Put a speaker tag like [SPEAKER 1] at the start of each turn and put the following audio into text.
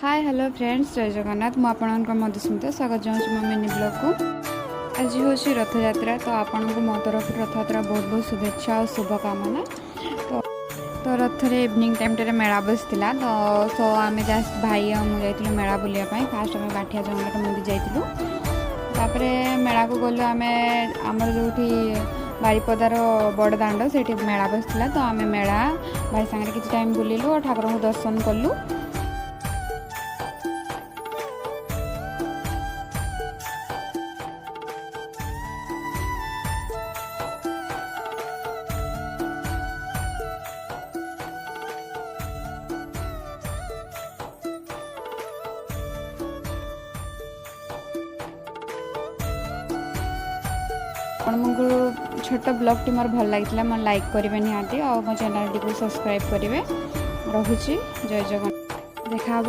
[SPEAKER 1] Hi hello friends जय जगन्नाथ मु आपनकर मधुस्मिता स्वागत चाहूँ मो मिनी ब्लॉग को। आज हूँ रथ यात्रा तो आपण को मो तरफ रथ यात्रा बहुत बहुत शुभेच्छा और शुभकामना। तो रथ रे इवनिंग टाइम टे मेला बसला तो सो आम जस्ट भाई और मुझे मेला बुलायापाई फास्ट आम बाठिया जगन्नाथ मंदिर जाइलु तापर मेला को गलु आम आमर जो बारिपदार बड़ दाण्ड से मेला बसला तो आम मेला भाई सांगे किसी टाइम बुलिलु और ठाकुर को दर्शन कलु। आपको छोट ब्लॉग टी मोर भल लगी मैं लाइक करेंगे निहाती और मो चैनल टी सब्सक्राइब करेंगे। रखुची जय जगन्नाथ देखा।